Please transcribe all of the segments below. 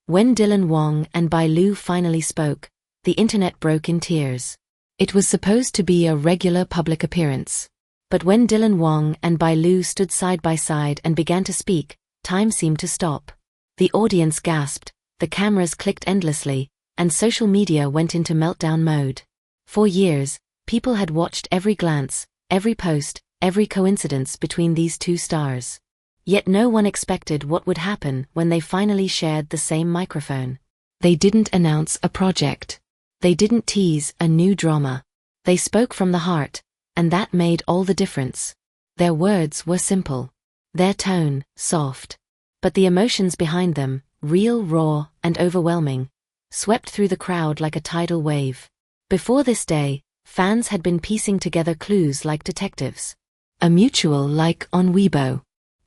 When Wang and Bai finally spoke, the internet broke in tears. It was supposed to be a regular public appearance. But when Wang and Bai stood side by side and began to speak, time seemed to stop. The audience gasped, the cameras clicked endlessly, and social media went into meltdown mode. For years, people had watched every glance, every post, every coincidence between these two stars. Yet no one expected what would happen when they finally shared the same microphone. They didn't announce a project. They didn't tease a new drama. They spoke from the heart, and that made all the difference. Their words were simple. Their tone, soft. But the emotions behind them, real, raw, and overwhelming, swept through the crowd like a tidal wave. Before this day, fans had been piecing together clues like detectives. A mutual like on Weibo.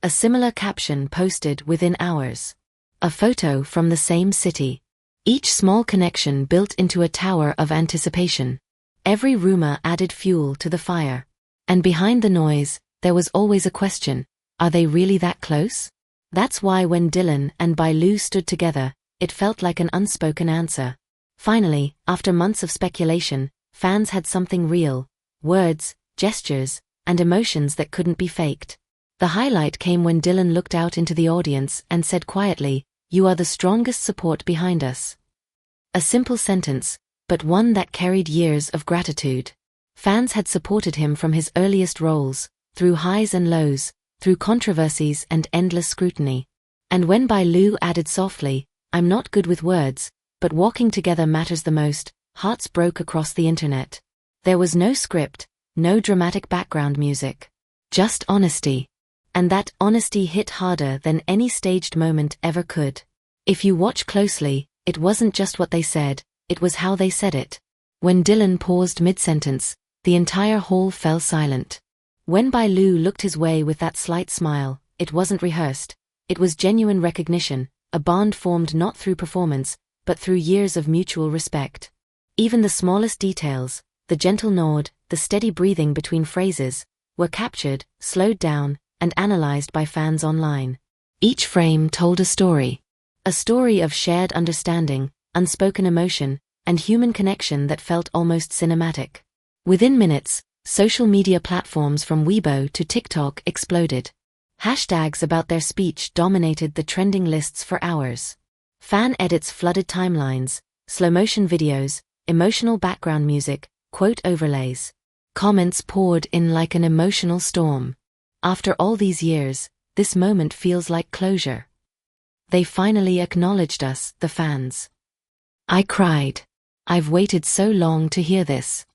A similar caption posted within hours. A photo from the same city. Each small connection built into a tower of anticipation. Every rumor added fuel to the fire. And behind the noise, there was always a question: are they really that close? That's why when and Bai stood together, it felt like an unspoken answer. Finally, after months of speculation, fans had something real: words, gestures, and emotions that couldn't be faked. The highlight came when looked out into the audience and said quietly, "You are the strongest support behind us." A simple sentence, but one that carried years of gratitude. Fans had supported him from his earliest roles, through highs and lows, through controversies and endless scrutiny. And when Bai added softly, "I'm not good with words, but walking together matters the most," hearts broke across the internet. There was no script, no dramatic background music. Just honesty. And that honesty hit harder than any staged moment ever could. If you watch closely, it wasn't just what they said, it was how they said it. When paused mid-sentence, the entire hall fell silent. When Bai looked his way with that slight smile, it wasn't rehearsed. It was genuine recognition, a bond formed not through performance, but through years of mutual respect. Even the smallest details, the gentle nod, the steady breathing between phrases, were captured, slowed down, and analyzed by fans online. Each frame told a story. A story of shared understanding, unspoken emotion, and human connection that felt almost cinematic. Within minutes, social media platforms from Weibo to TikTok exploded. Hashtags about their speech dominated the trending lists for hours. Fan edits flooded timelines, slow-motion videos, emotional background music, quote overlays. Comments poured in like an emotional storm. After all these years, this moment feels like closure. They finally acknowledged us, the fans. I cried. I've waited so long to hear this.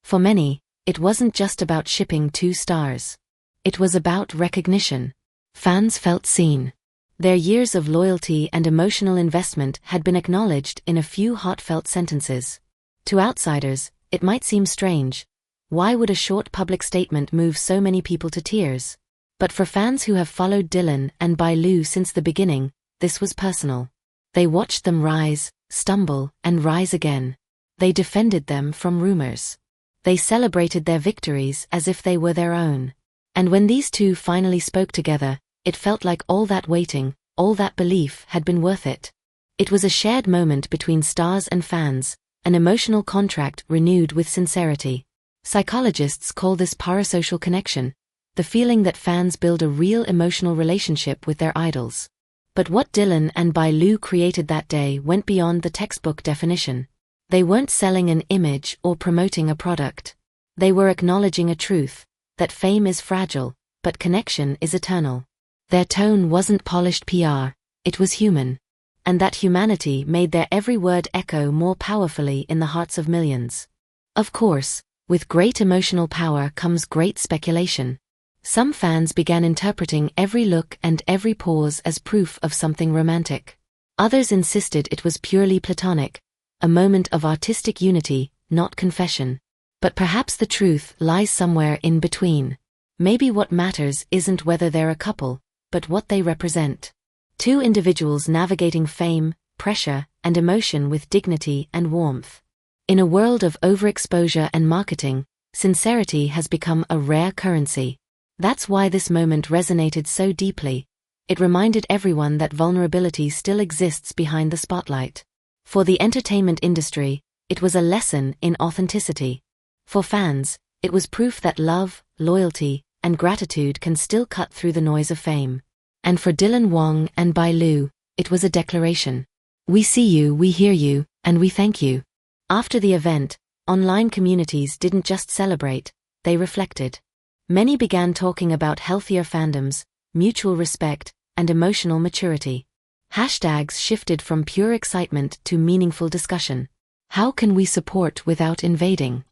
For many, it wasn't just about shipping two stars. It was about recognition. Fans felt seen. Their years of loyalty and emotional investment had been acknowledged in a few heartfelt sentences. To outsiders, it might seem strange. Why would a short public statement move so many people to tears? But for fans who have followed and Bai since the beginning, this was personal. They watched them rise, stumble, and rise again. They defended them from rumors. They celebrated their victories as if they were their own. And when these two finally spoke together, it felt like all that waiting, all that belief had been worth it. It was a shared moment between stars and fans, an emotional contract renewed with sincerity. Psychologists call this parasocial connection, the feeling that fans build a real emotional relationship with their idols. But what and Bai created that day went beyond the textbook definition. They weren't selling an image or promoting a product. They were acknowledging a truth, that fame is fragile, but connection is eternal. Their tone wasn't polished PR, it was human. And that humanity made their every word echo more powerfully in the hearts of millions. Of course, with great emotional power comes great speculation. Some fans began interpreting every look and every pause as proof of something romantic. Others insisted it was purely platonic, a moment of artistic unity, not confession. But perhaps the truth lies somewhere in between. Maybe what matters isn't whether they're a couple, but what they represent. Two individuals navigating fame, pressure, and emotion with dignity and warmth. In a world of overexposure and marketing, sincerity has become a rare currency. That's why this moment resonated so deeply. It reminded everyone that vulnerability still exists behind the spotlight. For the entertainment industry, it was a lesson in authenticity. For fans, it was proof that love, loyalty, and gratitude can still cut through the noise of fame. And for Dylan Wang and Bai Lu, it was a declaration. We see you, we hear you, and we thank you. After the event, online communities didn't just celebrate, they reflected. Many began talking about healthier fandoms, mutual respect, and emotional maturity. Hashtags shifted from pure excitement to meaningful discussion. How can we support without invading?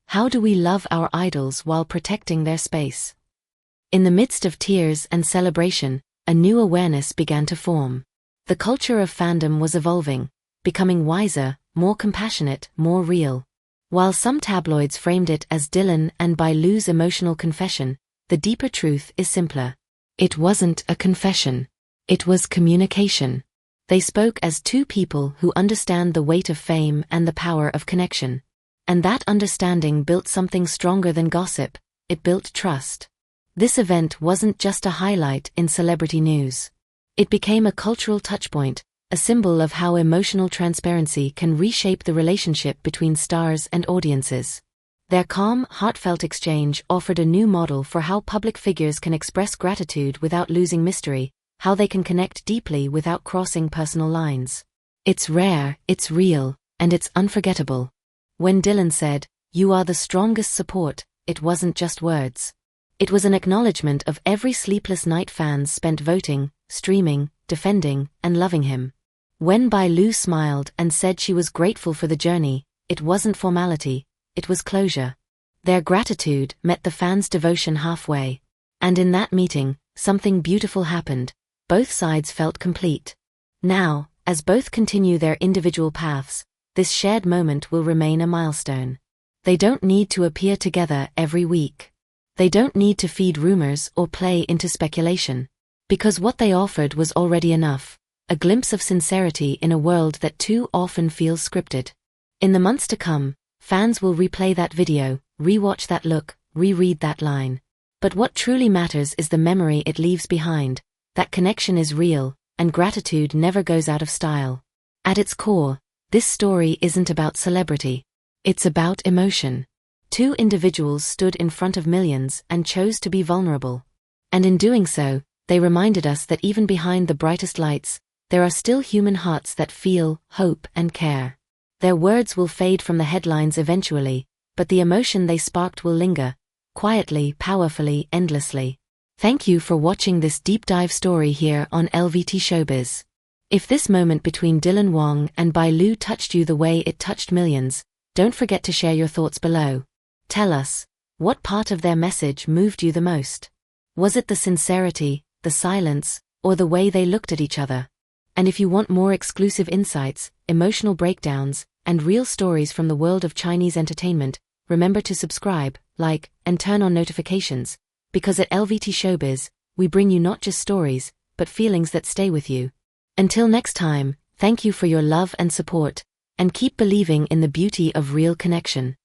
How do we love our idols while protecting their space? In the midst of tears and celebration, a new awareness began to form. The culture of fandom was evolving, becoming wiser, more compassionate, more real. While some tabloids framed it as Dylan and Bai Lu's emotional confession, the deeper truth is simpler. It wasn't a confession. It was communication. They spoke as two people who understand the weight of fame and the power of connection. And that understanding built something stronger than gossip. It built trust. This event wasn't just a highlight in celebrity news. It became a cultural touchpoint, a symbol of how emotional transparency can reshape the relationship between stars and audiences. Their calm, heartfelt exchange offered a new model for how public figures can express gratitude without losing mystery, how they can connect deeply without crossing personal lines. It's rare, it's real, and it's unforgettable. When Dylan said, "You are the strongest support," it wasn't just words. It was an acknowledgement of every sleepless night fans spent voting, streaming, defending, and loving him. When Bai Lu smiled and said she was grateful for the journey, it wasn't formality, it was closure. Their gratitude met the fans' devotion halfway. And in that meeting, something beautiful happened. Both sides felt complete. Now, as both continue their individual paths, this shared moment will remain a milestone. They don't need to appear together every week. They don't need to feed rumors or play into speculation. Because what they offered was already enough, a glimpse of sincerity in a world that too often feels scripted. In the months to come, fans will replay that video, rewatch that look, reread that line. But what truly matters is the memory it leaves behind. That connection is real, and gratitude never goes out of style. At its core, this story isn't about celebrity. It's about emotion. Two individuals stood in front of millions and chose to be vulnerable. And in doing so, they reminded us that even behind the brightest lights, there are still human hearts that feel, hope, and care. Their words will fade from the headlines eventually, but the emotion they sparked will linger, quietly, powerfully, endlessly. Thank you for watching this deep dive story here on LVT Showbiz. If this moment between Dylan Wang and Bai Lu touched you the way it touched millions, don't forget to share your thoughts below. Tell us, what part of their message moved you the most? Was it the sincerity, the silence, or the way they looked at each other? And if you want more exclusive insights, emotional breakdowns, and real stories from the world of Chinese entertainment, remember to subscribe, like, and turn on notifications, because at LVT Showbiz, we bring you not just stories, but feelings that stay with you. Until next time, thank you for your love and support, and keep believing in the beauty of real connection.